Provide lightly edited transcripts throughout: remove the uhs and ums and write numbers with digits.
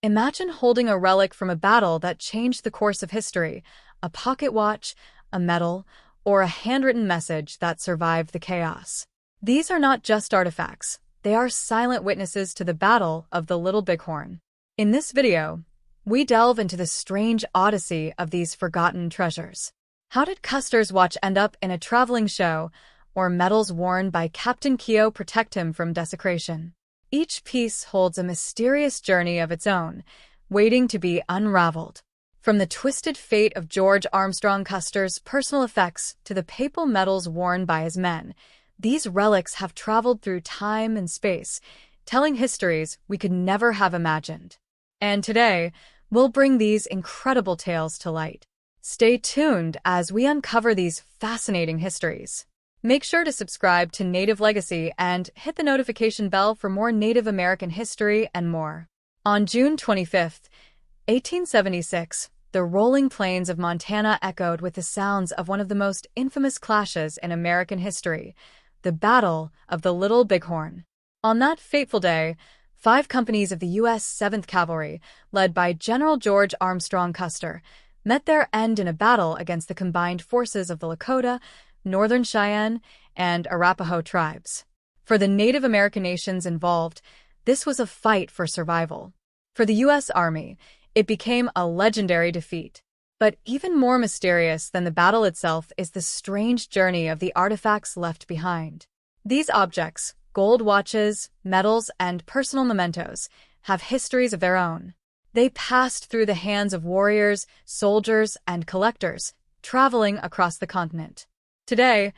Imagine holding a relic from a battle that changed the course of history, a pocket watch, a medal, or a handwritten message that survived the chaos. These are not just artifacts, they are silent witnesses to the Battle of the Little Bighorn. In this video, we delve into the strange odyssey of these forgotten treasures. How did Custer's watch end up in a traveling show, or medals worn by Captain Keogh protect him from desecration? Each piece holds a mysterious journey of its own, waiting to be unraveled. From the twisted fate of George Armstrong Custer's personal effects to the papal medals worn by his men, these relics have traveled through time and space, telling histories we could never have imagined. And today, we'll bring these incredible tales to light. Stay tuned as we uncover these fascinating histories. Make sure to subscribe to Native Legacy and hit the notification bell for more Native American history and more. On June 25, 1876, the rolling plains of Montana echoed with the sounds of one of the most infamous clashes in American history, the Battle of the Little Bighorn. On that fateful day, 5 companies of the U.S. 7th Cavalry, led by General George Armstrong Custer, met their end in a battle against the combined forces of the Lakota, Northern Cheyenne, and Arapaho tribes. For the Native American nations involved, this was a fight for survival. For the U.S. Army, it became a legendary defeat. But even more mysterious than the battle itself is the strange journey of the artifacts left behind. These objects, gold watches, medals, and personal mementos, have histories of their own. They passed through the hands of warriors, soldiers, and collectors, traveling across the continent. Today,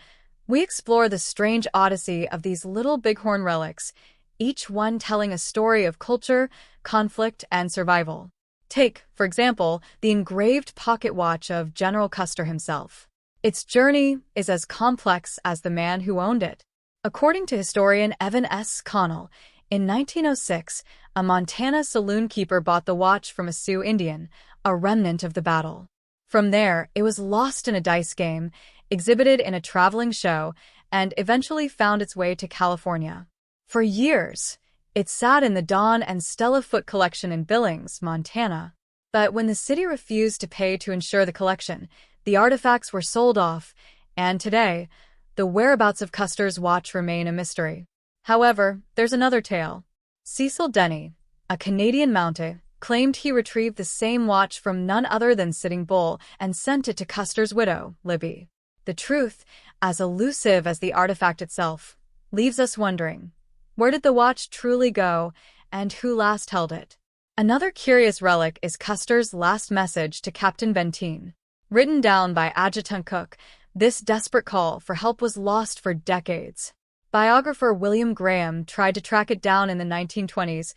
we explore the strange odyssey of these Little Bighorn relics, each one telling a story of culture, conflict, and survival. Take, for example, the engraved pocket watch of General Custer himself. Its journey is as complex as the man who owned it. According to historian Evan S. Connell, in 1906, a Montana saloon keeper bought the watch from a Sioux Indian, a remnant of the battle. From there, it was lost in a dice game, exhibited in a traveling show, and eventually found its way to California. For years, it sat in the Dawn and Stella Foote collection in Billings, Montana. But when the city refused to pay to insure the collection, the artifacts were sold off, and today, the whereabouts of Custer's watch remain a mystery. However, there's another tale. Cecil Denny, a Canadian mounted, claimed he retrieved the same watch from none other than Sitting Bull and sent it to Custer's widow, Libby. The truth, as elusive as the artifact itself, leaves us wondering, where did the watch truly go, and who last held it? Another curious relic is Custer's last message to Captain Benteen. Written down by Adjutant Cook, this desperate call for help was lost for decades. Biographer William Graham tried to track it down in the 1920s,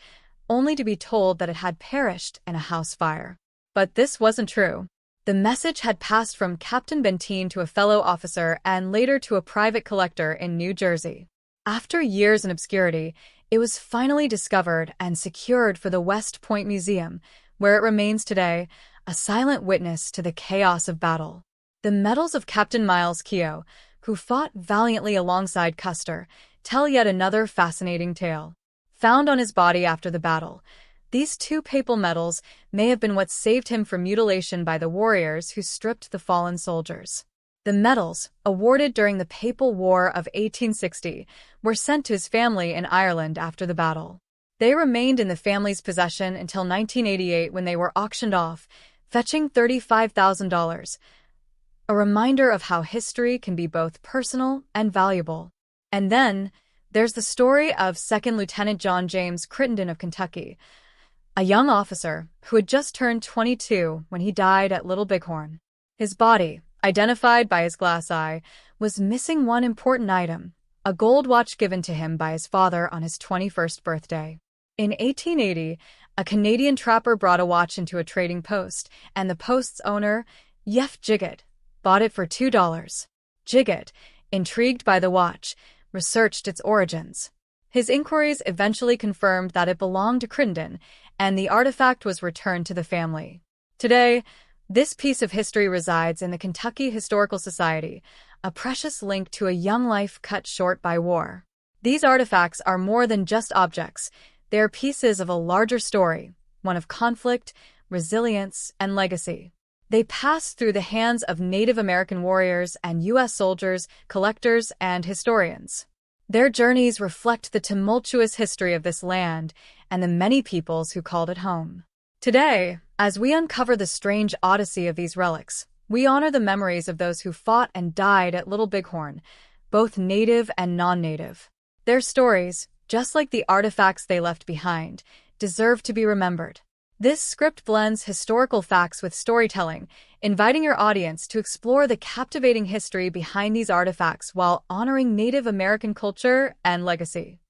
only to be told that it had perished in a house fire. But this wasn't true. The message had passed from Captain Benteen to a fellow officer and later to a private collector in New Jersey. After years in obscurity, it was finally discovered and secured for the West Point Museum, where it remains today, a silent witness to the chaos of battle. The medals of Captain Miles Keogh, who fought valiantly alongside Custer, tell yet another fascinating tale. Found on his body after the battle, these 2 papal medals may have been what saved him from mutilation by the warriors who stripped the fallen soldiers. The medals, awarded during the Papal War of 1860, were sent to his family in Ireland after the battle. They remained in the family's possession until 1988 when they were auctioned off, fetching $35,000. A reminder of how history can be both personal and valuable. And then, there's the story of 2nd Lieutenant John James Crittenden of Kentucky, a young officer who had just turned 22 when he died at Little Bighorn. His body, identified by his glass eye, was missing one important item, a gold watch given to him by his father on his 21st birthday. In 1880, a Canadian trapper brought a watch into a trading post, and the post's owner, Yef Jiggett, bought it for $2. Jiggett, intrigued by the watch, researched its origins. His inquiries eventually confirmed that it belonged to Crittenden, and the artifact was returned to the family. Today, this piece of history resides in the Kentucky Historical Society, a precious link to a young life cut short by war. These artifacts are more than just objects. They are pieces of a larger story, one of conflict, resilience, and legacy. They passed through the hands of Native American warriors and U.S. soldiers, collectors, and historians. Their journeys reflect the tumultuous history of this land and the many peoples who called it home. Today, as we uncover the strange odyssey of these relics, we honor the memories of those who fought and died at Little Bighorn, both native and non-native. Their stories, just like the artifacts they left behind, deserve to be remembered. This script blends historical facts with storytelling, inviting your audience to explore the captivating history behind these artifacts while honoring Native American culture and legacy.